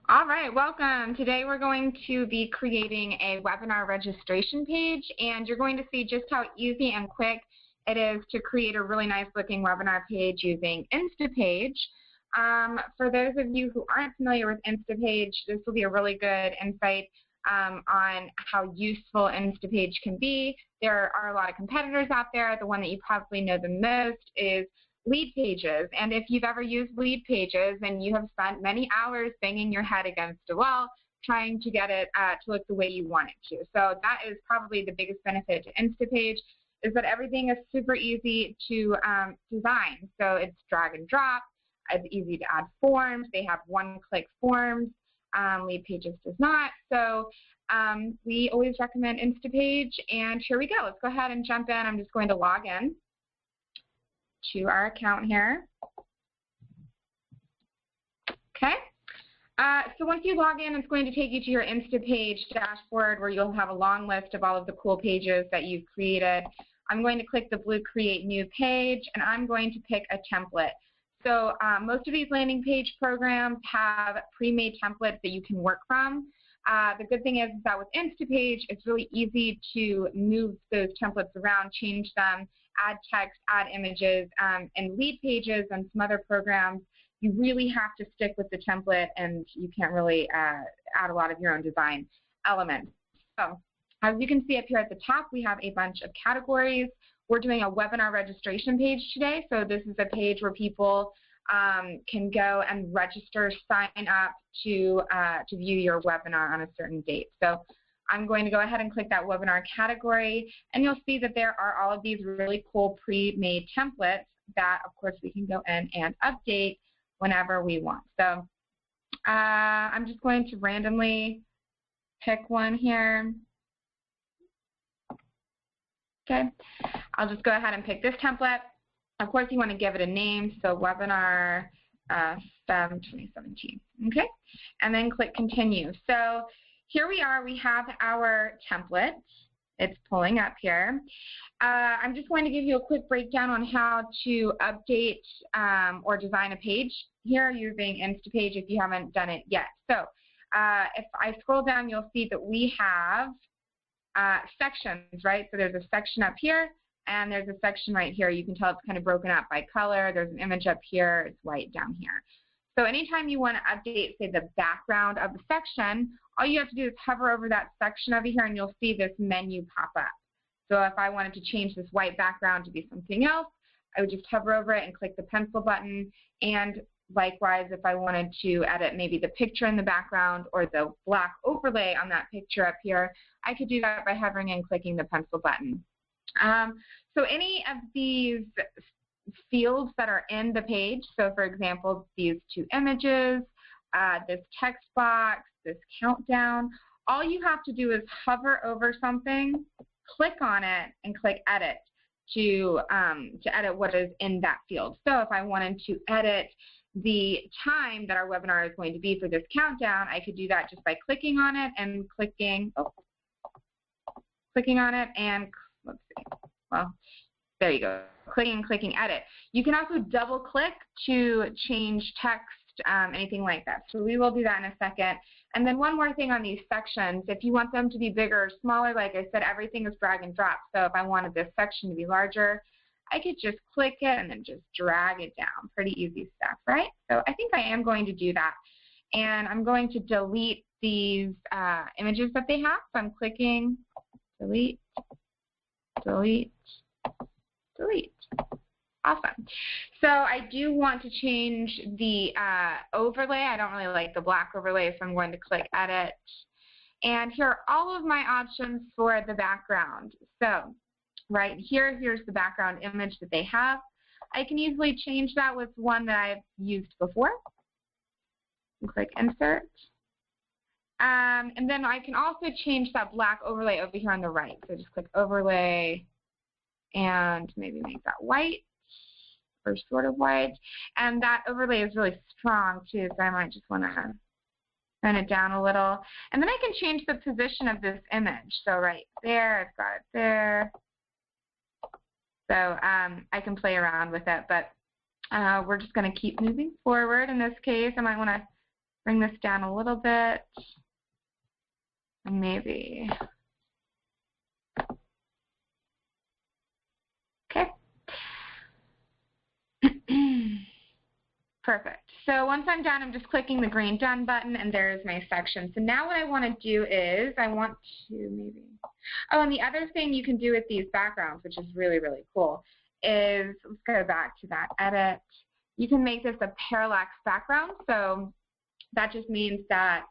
All right, welcome. Today we're going to be creating a webinar registration page, and you're going to see just how easy and quick it is to create a really nice looking webinar page using Instapage. For those of you who aren't familiar with Instapage, this will be a really good insight on how useful Instapage can be. There are a lot of competitors out there. The one that you probably know the most is Lead Pages, and if you've ever used Lead Pages and you have spent many hours banging your head against a wall trying to get it to look the way you want it to. So that is probably the biggest benefit to Instapage, is that everything is super easy to design. So it's drag and drop, it's easy to add forms, they have one-click forms, Lead Pages does not. So we always recommend Instapage, and here we go. Let's go ahead and jump in. I'm just going to log in to our account here. Okay. So once you log in, it's going to take you to your Instapage dashboard where you'll have a long list of all of the cool pages that you've created. I'm going to click the blue Create New Page, and I'm going to pick a template. So most of these landing page programs have pre-made templates that you can work from. The good thing is that with Instapage, it's really easy to move those templates around, change them, add text, add images, and Lead Pages and some other programs, you really have to stick with the template and you can't really add a lot of your own design elements. So as you can see up here at the top, we have a bunch of categories. We're doing a webinar registration page today, so this is a page where people can go and register, sign up to view your webinar on a certain date. So I'm going to go ahead and click that webinar category, and you'll see that there are all of these really cool pre-made templates that, of course, we can go in and update whenever we want. So I'm just going to randomly pick one here. Okay, I'll just go ahead and pick this template. Of course, you want to give it a name, so webinar Feb 2017, okay? And then click continue. So here we are, we have our template. It's pulling up here. I'm just going to give you a quick breakdown on how to update or design a page here using Instapage if you haven't done it yet. So if I scroll down, you'll see that we have sections, right? So there's a section up here, and there's a section right here. You can tell it's kind of broken up by color. There's an image up here. It's white down here. So anytime you want to update, say, the background of the section, all you have to do is hover over that section over here, and you'll see this menu pop up. So if I wanted to change this white background to be something else, I would just hover over it and click the pencil button. And likewise, if I wanted to edit maybe the picture in the background or the black overlay on that picture up here, I could do that by hovering and clicking the pencil button. So any of these fields that are in the page, so for example, these two images, this text box, this countdown, all you have to do is hover over something, click on it, and click edit to edit what is in that field. So if I wanted to edit the time that our webinar is going to be for this countdown, I could do that just by clicking on it and clicking on it, and let's see, well, there you go, clicking edit. You can also double click to change text, anything like that. So we will do that in a second. And then one more thing on these sections, if you want them to be bigger or smaller, like I said, everything is drag and drop. So if I wanted this section to be larger, I could just click it and then just drag it down. Pretty easy stuff, right? So I think I am going to do that. And I'm going to delete these images that they have. So I'm clicking delete, delete, delete. Awesome. So I do want to change the overlay. I don't really like the black overlay, so I'm going to click edit. And here are all of my options for the background. So right here, here's the background image that they have. I can easily change that with one that I've used before. And click insert. And then I can also change that black overlay over here on the right. So just click overlay and maybe make that white, or sort of white. And that overlay is really strong too, so I might just want to turn it down a little. And then I can change the position of this image. So right there, I've got it there. So I can play around with it, but we're just going to keep moving forward. In this case, I might want to bring this down a little bit, and maybe, okay. Perfect. So once I'm done, I'm just clicking the green Done button, and there's my section. So now what I want to do is I want to maybe, oh, and the other thing you can do with these backgrounds, which is really, really cool, is, let's go back to that edit. You can make this a parallax background. So that just means that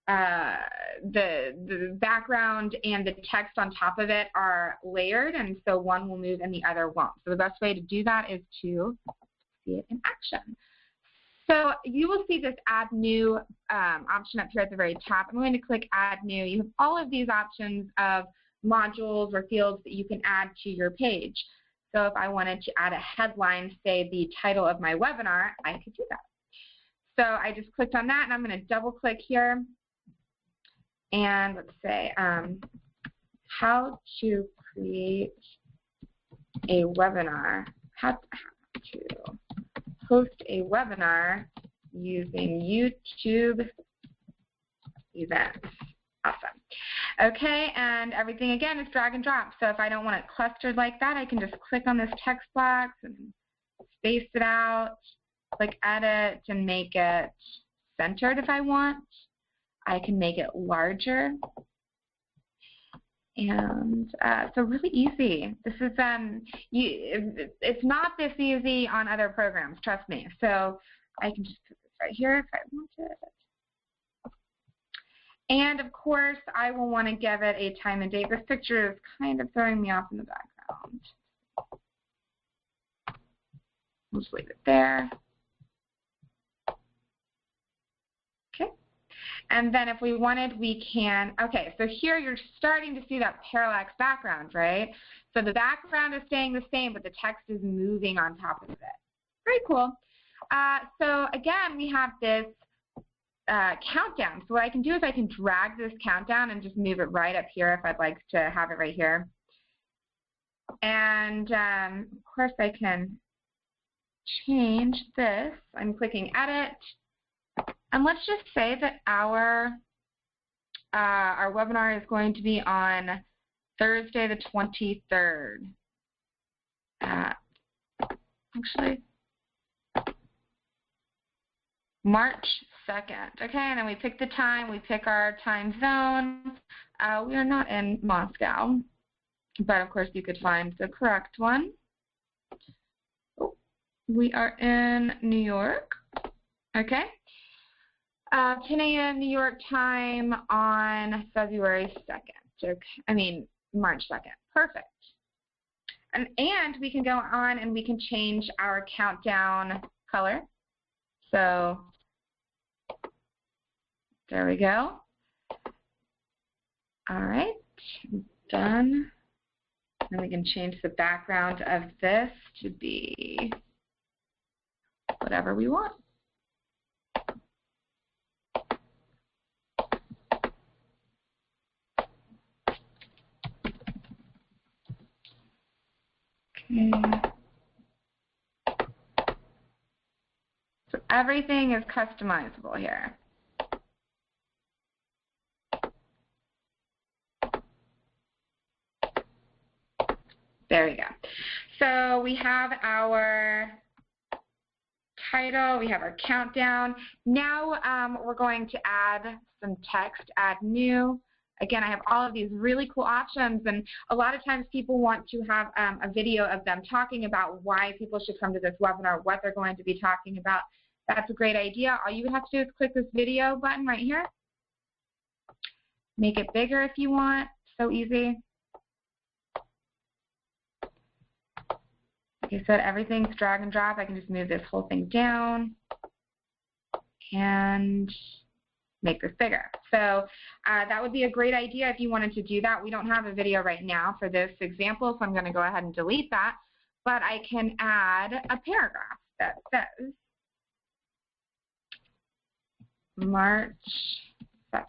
the background and the text on top of it are layered, and so one will move and the other won't. So the best way to do that is to see it in action. So you will see this Add New option up here at the very top. I'm going to click Add New. You have all of these options of modules or fields that you can add to your page. So if I wanted to add a headline, say the title of my webinar, I could do that. So I just clicked on that, and I'm going to double click here. And let's say how to create a webinar, how to host a webinar using YouTube events. Awesome. Okay, and everything again is drag and drop. So if I don't want it clustered like that, I can just click on this text box and space it out, click edit, and make it centered if I want. I can make it larger. And so really easy. This is it's not this easy on other programs, trust me. So I can just put this right here if I want it. And of course, I will want to give it a time and date. This picture is kind of throwing me off in the background. We'll just leave it there. Okay. And then if we wanted, we can, okay, so here you're starting to see that parallax background, right? So the background is staying the same, but the text is moving on top of it. Very cool. So again, we have this countdown. So what I can do is I can drag this countdown and just move it right up here if I'd like to have it right here. And of course I can change this. I'm clicking edit. And let's just say that our webinar is going to be on Thursday the 23rd. Actually, March 2nd. Okay, and then we pick the time. We pick our time zone. We are not in Moscow, but of course you could find the correct one. Oh, we are in New York. Okay. 10 a.m. New York time on February 2nd. Okay. I mean, March 2nd. Perfect. And we can go on and we can change our countdown color. So there we go. All right, done. And we can change the background of this to be whatever we want. Okay. So everything is customizable here. There we go. So we have our title, we have our countdown. Now we're going to add some text, add new. Again, I have all of these really cool options, and a lot of times people want to have a video of them talking about why people should come to this webinar, what they're going to be talking about. That's a great idea. All you would have to do is click this video button right here. Make it bigger if you want. So easy. Like I said, everything's drag and drop. I can just move this whole thing down and make this bigger. So that would be a great idea if you wanted to do that. We don't have a video right now for this example, so I'm going to go ahead and delete that. But I can add a paragraph that says March 2nd,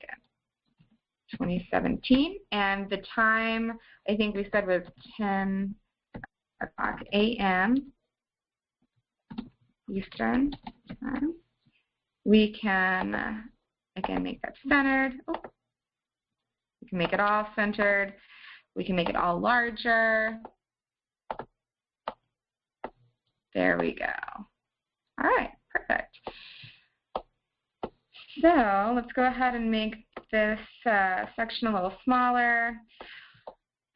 2017, and the time I think we said was 10 o'clock a.m. Eastern time. We can, again, make that centered. Oh. We can make it all centered. We can make it all larger. There we go. All right, perfect. So let's go ahead and make this section a little smaller.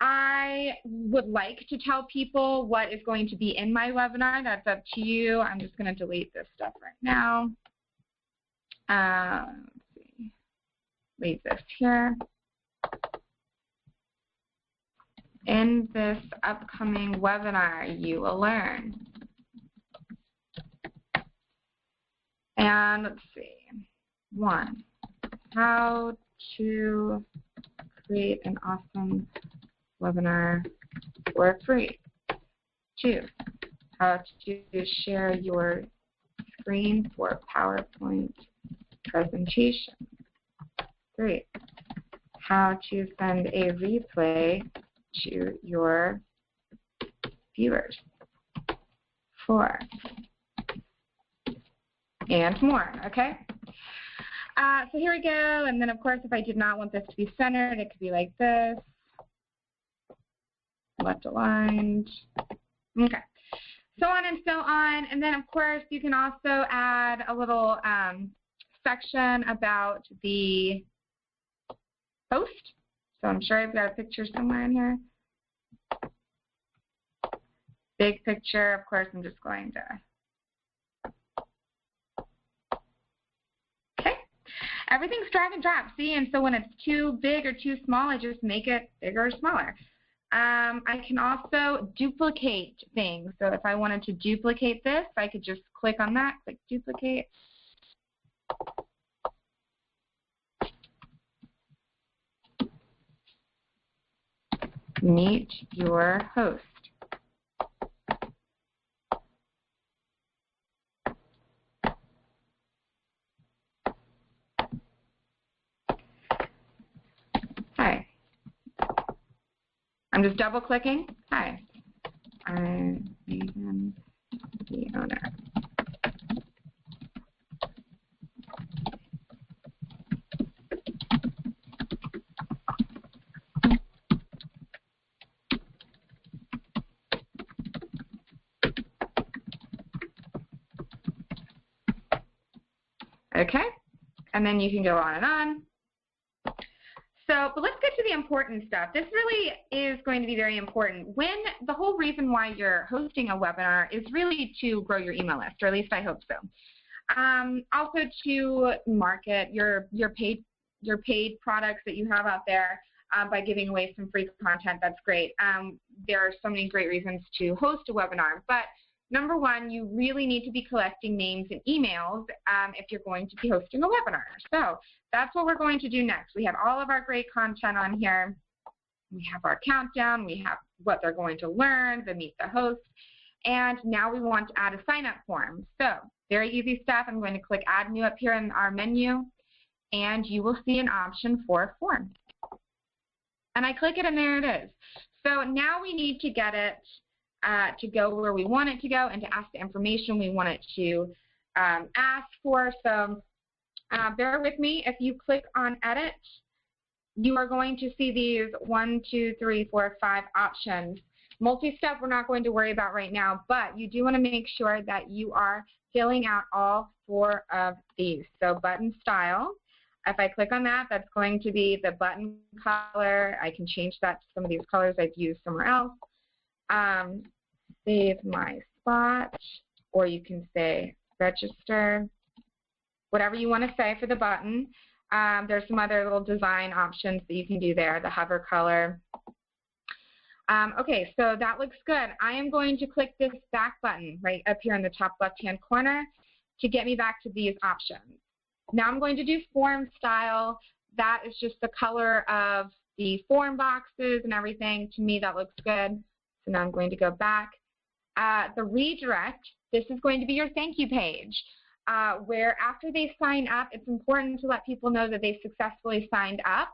I would like to tell people what is going to be in my webinar. That's up to you. I'm just going to delete this stuff right now. Let's see. Leave this here. In this upcoming webinar, you will learn. And let's see. 1, how to create an awesome webinar for free. 2, how to share your screen for PowerPoint presentation. 3, how to send a replay to your viewers. 4, and more, okay? So here we go, and then of course if I did not want this to be centered, it could be like this, left aligned, okay. So on and so on, and then of course you can also add a little section about the host. So I'm sure I've got a picture somewhere in here. Big picture, of course I'm just going to. Okay, everything's drag and drop, see, and so when it's too big or too small, I just make it bigger or smaller. I can also duplicate things. So if I wanted to duplicate this, I could just click on that, click duplicate. Meet your host. Hi. I'm just double clicking. Hi. I'm Megan, the owner. Okay, and then you can go on and on. So, but let's get to the important stuff. This really is going to be very important. When the whole reason why you're hosting a webinar is really to grow your email list, or at least I hope so. Also to market your paid products that you have out there by giving away some free content. That's great. There are so many great reasons to host a webinar, but number one, you really need to be collecting names and emails if you're going to be hosting a webinar. So that's what we're going to do next. We have all of our great content on here. We have our countdown. We have what they're going to learn, the meet the host. And now we want to add a sign-up form. So very easy stuff. I'm going to click Add New up here in our menu, and you will see an option for a form. And I click it, and there it is. So now we need to get it to go where we want it to go and to ask the information we want it to ask for. So bear with me. If you click on Edit, you are going to see these 1, 2, 3, 4, 5 options. Multi-step we're not going to worry about right now, but you do want to make sure that you are filling out all 4 of these. So button style. If I click on that, that's going to be the button color. I can change that to some of these colors I've used somewhere else. Save my spot, or you can say register, whatever you want to say for the button. There's some other little design options that you can do there, the hover color. Okay, so that looks good. I am going to click this back button right up here in the top left-hand corner to get me back to these options. Now I'm going to do form style. That is just the color of the form boxes and everything. To me, that looks good. So now I'm going to go back. The redirect, this is going to be your thank you page, where after they sign up, it's important to let people know that they successfully signed up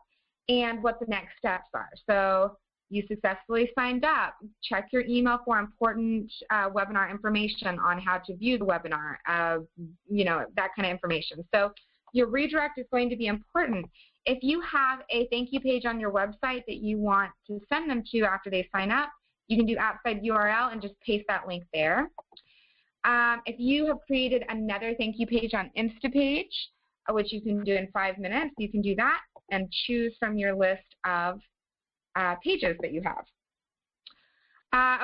and what the next steps are. So you successfully signed up. Check your email for important webinar information on how to view the webinar, you know, that kind of information. So your redirect is going to be important. If you have a thank you page on your website that you want to send them to after they sign up, you can do outside URL and just paste that link there. If you have created another thank you page on Instapage, which you can do in 5 minutes, you can do that and choose from your list of pages that you have.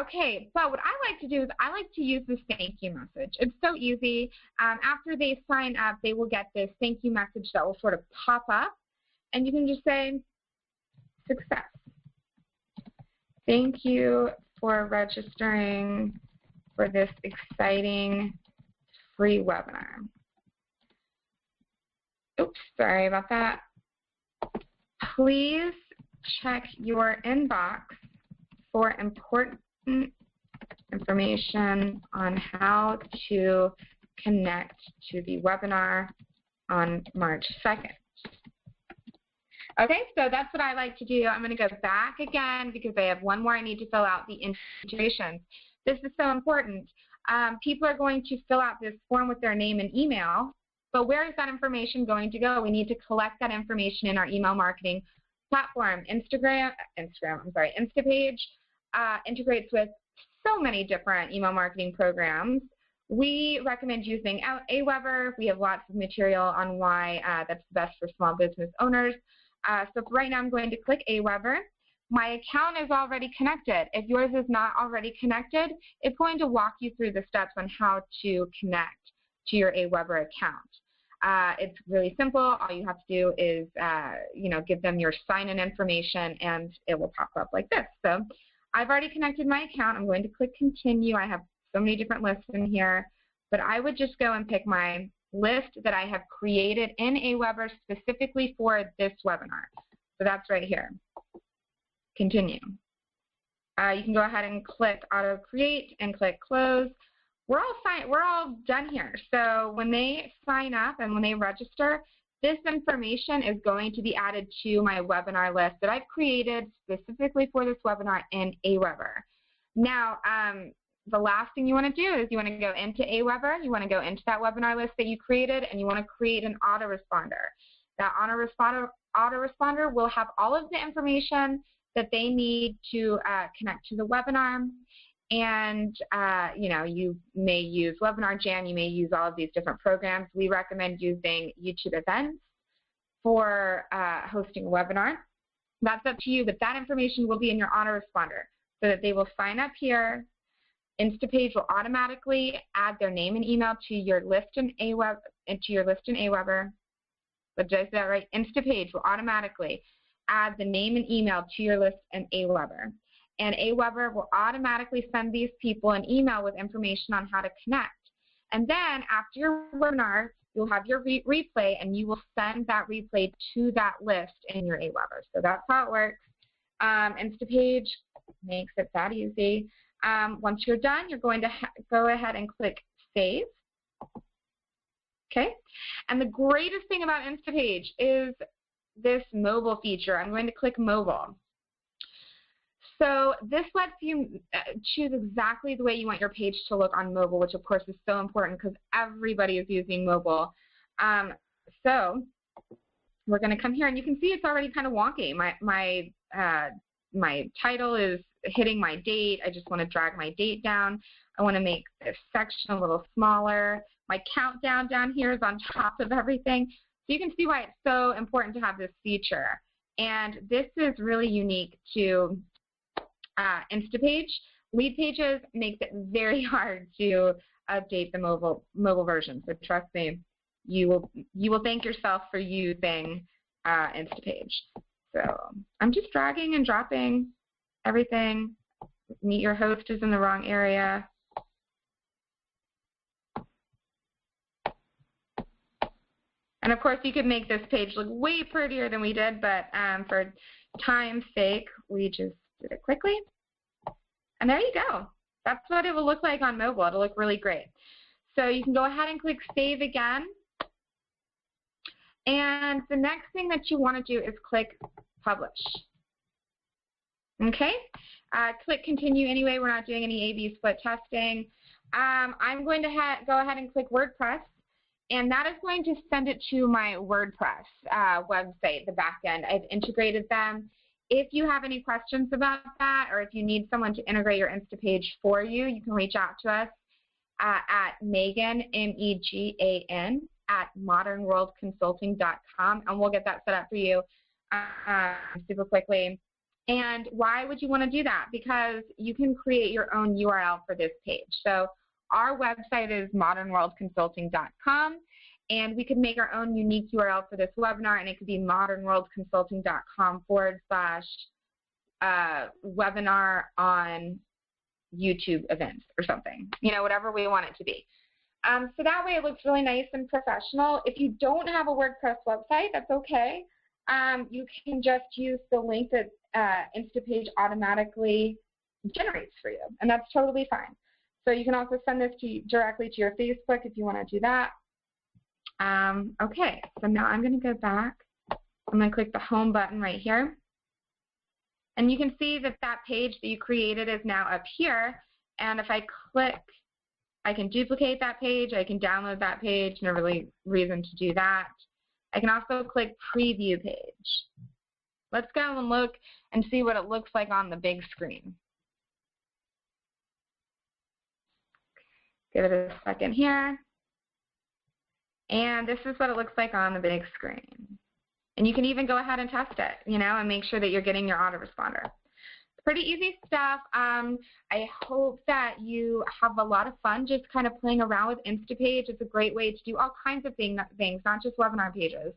Okay, but what I like to do is I like to use this thank you message. It's so easy. After they sign up, they will get this thank you message that will sort of pop up, and you can just say, success. Thank you for registering for this exciting free webinar. Oops, sorry about that. Please check your inbox for important information on how to connect to the webinar on March 2nd. Okay, so that's what I like to do. I'm going to go back again because I have one more I need to fill out, the integrations. This is so important. People are going to fill out this form with their name and email, but where is that information going to go? We need to collect that information in our email marketing platform. Instapage integrates with so many different email marketing programs. We recommend using Aweber. We have lots of material on why that's the best for small business owners. So for right now, I'm going to click Aweber. My account is already connected. If yours is not already connected, it's going to walk you through the steps on how to connect to your Aweber account. It's really simple. All you have to do is, you know, give them your sign-in information, and it will pop up like this. So I've already connected my account. I'm going to click Continue. I have so many different lists in here, but I would just go and pick my list that I have created in Aweber specifically for this webinar. So that's right here. Continue. You can go ahead and click Auto Create and click Close. We're all done here. So when they sign up and when they register, this information is going to be added to my webinar list that I've created specifically for this webinar in Aweber. Now, the last thing you want to do is you want to go into Aweber, you want to go into that webinar list that you created, and you want to create an autoresponder. That autoresponder will have all of the information that they need to connect to the webinar. And, you know, you may use Webinar Jam, you may use all of these different programs. We recommend using YouTube Events for hosting a webinar. That's up to you, but that information will be in your autoresponder so that they will sign up here. Instapage will automatically add their name and email to your list in Aweber. But did I say that right? Instapage will automatically add the name and email to your list in Aweber. And Aweber will automatically send these people an email with information on how to connect. And then after your webinar, you'll have your replay, and you will send that replay to that list in your Aweber. So that's how it works. Instapage makes it that easy. Once you're done, you're going to go ahead and click Save. Okay? And the greatest thing about Instapage is this mobile feature. I'm going to click Mobile. So this lets you choose exactly the way you want your page to look on mobile, which of course is so important because everybody is using mobile. So we're going to come here, and you can see it's already kind of wonky. My title is hitting my date. I just want to drag my date down. I want to make this section a little smaller. My countdown down here is on top of everything. So you can see why it's so important to have this feature. And this is really unique to Instapage. Lead Pages makes it very hard to update the mobile version. So trust me, you will thank yourself for using Instapage. So I'm just dragging and dropping everything. Meet your host is in the wrong area. And of course, you could make this page look way prettier than we did, but for time's sake, we just did it quickly. And there you go. That's what it will look like on mobile. It'll look really great. So you can go ahead and click Save again. And the next thing that you want to do is click Publish. Okay, click continue anyway. We're not doing any A/B split testing. I'm going to go ahead and click WordPress, and that is going to send it to my WordPress website, the back end. I've integrated them. If you have any questions about that, or if you need someone to integrate your Instapage for you, you can reach out to us at Megan, M-E-G-A-N, at modernworldconsulting.com, and we'll get that set up for you super quickly. And why would you want to do that? Because you can create your own URL for this page. So our website is modernworldconsulting.com, and we could make our own unique URL for this webinar, and it could be modernworldconsulting.com/webinar on YouTube events or something, you know, whatever we want it to be. So that way it looks really nice and professional. If you don't have a WordPress website, that's okay. You can just use the link that Instapage automatically generates for you, and that's totally fine. So you can also send this directly to your Facebook if you want to do that. Okay, so now I'm going to go back. I'm going to click the home button right here. And you can see that that page that you created is now up here. And if I click, I can duplicate that page. I can download that page. No really reason to do that. I can also click preview page. Let's go and look and see what it looks like on the big screen. Give it a second here. And this is what it looks like on the big screen. And you can even go ahead and test it, you know, and make sure that you're getting your autoresponder. Pretty easy stuff. I hope that you have a lot of fun just kind of playing around with Instapage. It's a great way to do all kinds of things, not just webinar pages,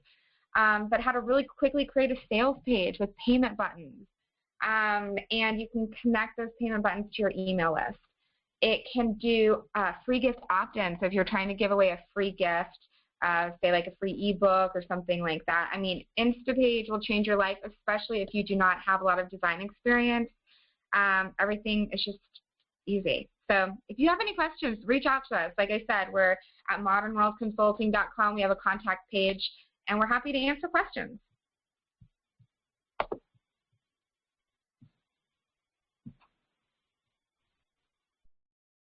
but how to really quickly create a sales page with payment buttons. And you can connect those payment buttons to your email list. It can do free gift opt-in. So if you're trying to give away a free gift, say like a free ebook or something like that. I mean, Instapage will change your life, especially if you do not have a lot of design experience. Everything is just easy. So if you have any questions, reach out to us. Like I said, we're at modernworldconsulting.com. We have a contact page, and we're happy to answer questions.